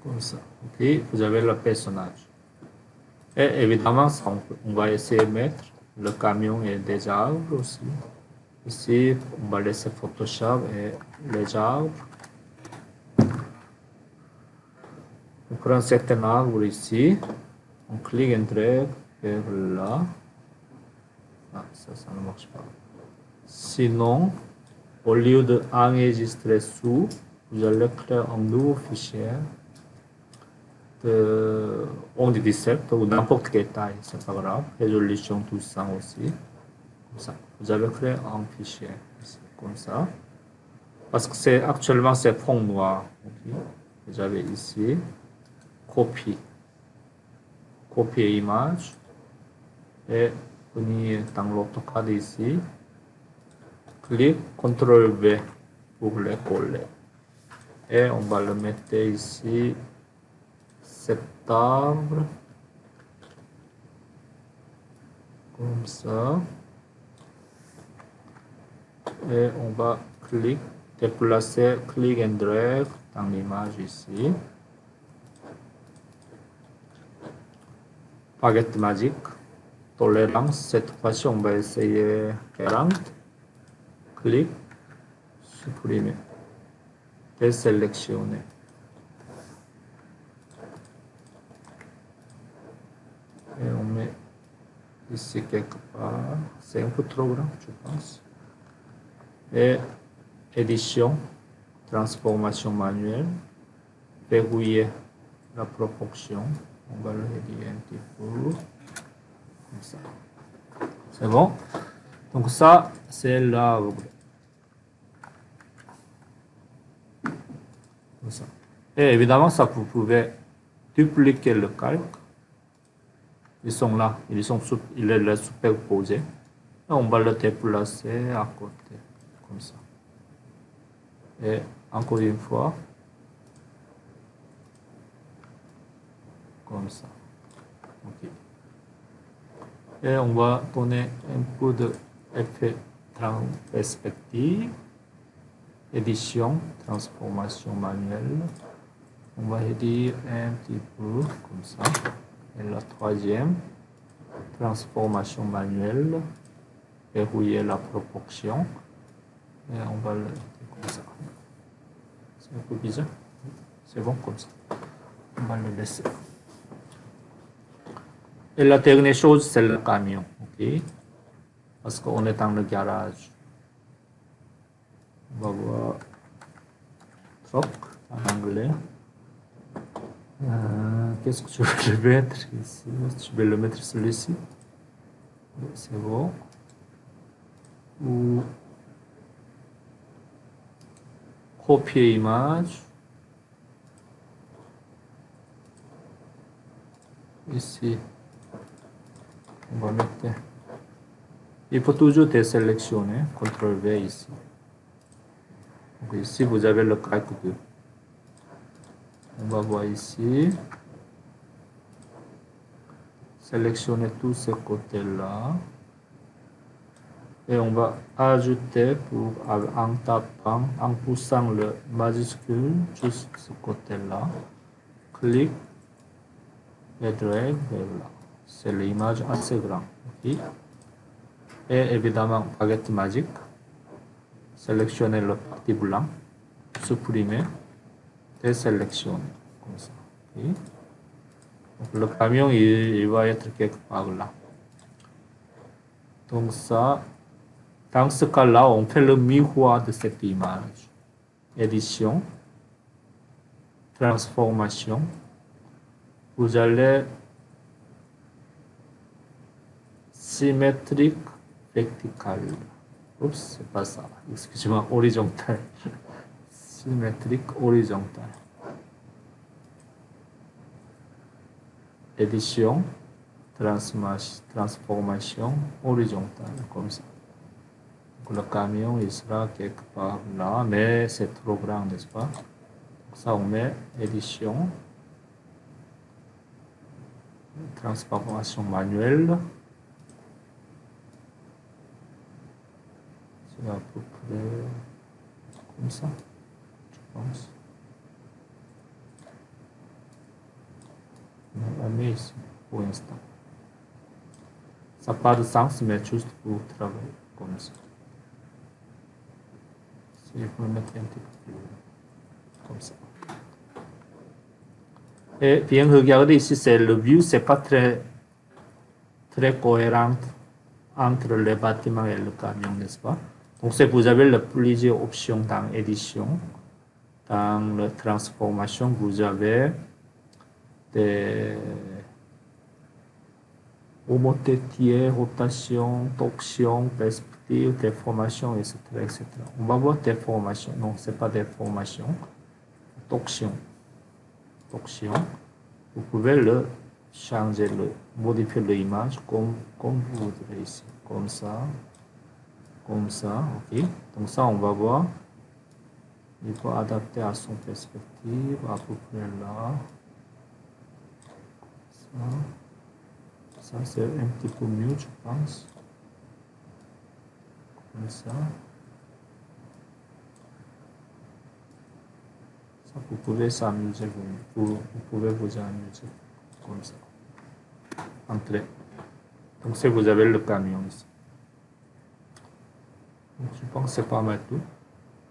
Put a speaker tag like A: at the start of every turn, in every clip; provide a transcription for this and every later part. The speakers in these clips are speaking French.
A: comme ça. Puis vous avez le personnage. Et évidemment, on va essayer de mettre le camion et des arbres aussi. Ici, on va laisser Photoshop et les arbres. On prend un certain arbre ici. On clique and drag vers là. Ah, ça ne marche pas. Sinon, au lieu d'enregistrer sous, vous allez créer un nouveau fichier de 11-17 ou n'importe quelle taille, c'est pas grave. Résolution tout ça aussi. Comme ça. Vous allez créer un fichier ici, comme ça. Parce que c'est actuellement c'est fond noir. Okay. Vous avez ici copie, copier image et venir dans l'AutoCAD ici. Clique CTRL V pour le coller. Et on va le mettre ici, cet arbre, comme ça. Et on va déplacer, click and drag dans l'image ici. Baguette magique, tolérance, cette fois-ci on va essayer 40. Clic, supprimer, désélectionner. Et on met ici quelque part, c'est un peu trop grand je pense. Et édition, transformation manuelle, verrouiller la proportion, on va le réduire un petit peu, comme ça. C'est bon. Donc ça, c'est l'arbre. Comme ça. Et évidemment, ça, vous pouvez dupliquer le calque. Ils sont là, il est superposé. Et on va le déplacer à côté, comme ça. Et encore une fois, comme ça. Okay. Et on va donner un peu d'effet perspective, édition, transformation manuelle. On va réduire un petit peu comme ça. Et la troisième, transformation manuelle, verrouiller la proportion. Et on va le comme ça. C'est un peu bizarre. C'est bon comme ça. On va le laisser. Et la dernière chose, c'est le camion. Okay? Parce qu'on est dans le garage. On va voir truck en anglais. Qu'est-ce que je vais mettre ici? Je vais le mettre celui-ci. C'est bon. Ou copier image. Ici. On va mettre. Il faut toujours désélectionner. CTRL V ici. Donc ici, vous avez le calque 2. On va voir ici. Sélectionner tous ces côtés-là. Et on va ajouter en tapant, en poussant le majuscule juste ce côté-là. Clic et drag vers là. C'est l'image assez grande. Okay. Et évidemment, baguette magique. Sélectionner le parti blanc. Supprimer. Désélectionner. Comme ça. Okay. Donc, le camion, il va être quelque part là. Donc ça, dans ce cas-là, on fait le miroir de cette image. Édition, transformation. Vous allez symétrique vertical. Oups, c'est pas ça. Excusez-moi, horizontal. Symétrique horizontal. Édition, transformation horizontale, comme ça. Donc, le camion, il sera quelque part là, mais c'est trop grand, n'est-ce pas? Donc, ça, on met édition, transformation manuelle. C'est à peu près comme ça, je pense. supprimer ici pour l'instant. Ça n'a pas de sens, mais juste pour travailler comme ça. Si je peux mettre un petit peu plus comme ça. Et bien regardez ici, c'est le view, c'est pas très cohérent entre le bâtiment et le camion, n'est-ce pas? Donc, vous avez plusieurs options dans édition. Dans la transformation, vous avez des homothétier, rotation, torsion, perspective, déformation, etc., etc. On va voir déformation. Non, ce n'est pas déformation. Torsion. Torsion. Vous pouvez le changer, modifier l'image comme vous voudrez ici. Comme ça. Comme ça. OK. Donc ça, on va voir. Il faut adapter à son perspective, à peu près là. Ça c'est un petit peu mieux, je pense. Comme ça. Ça, vous pouvez s'amuser, vous pouvez vous amuser comme ça. Entrez. Donc, si vous avez le camion ici. Donc, je pense que c'est pas mal tout.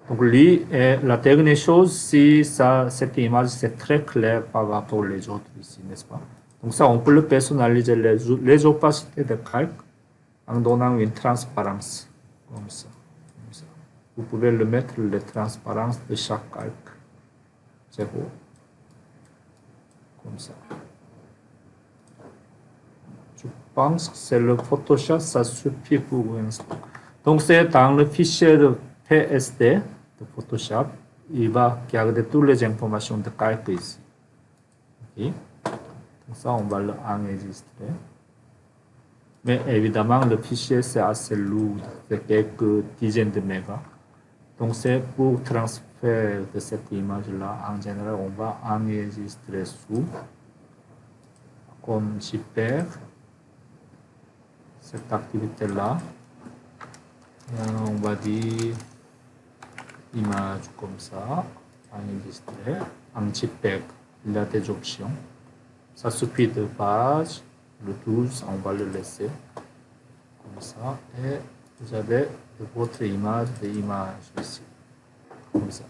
A: Donc, la dernière chose, si cette image c'est très clair par rapport aux autres ici, n'est-ce pas? Donc ça, on peut le personnaliser les opacités de calque en donnant une transparence, comme ça. Vous pouvez le mettre les transparences de chaque calque. 0. Comme ça. Je pense que c'est le Photoshop, ça suffit pour l'instant. Donc c'est dans le fichier de PSD de Photoshop, il va garder toutes les informations de calque ici. Okay. Donc ça, on va l'enregistrer. Mais évidemment, le fichier, c'est assez lourd, c'est quelques dizaines de mégas. Donc c'est pour transfert de cette image-là, en général, on va enregistrer sous comme JPEG, cette activité-là. On va dire image comme ça, enregistrer en JPEG. Il y a des options. Ça suffit de page, le 12, on va le laisser comme ça. Et vous avez votre image ici, comme ça.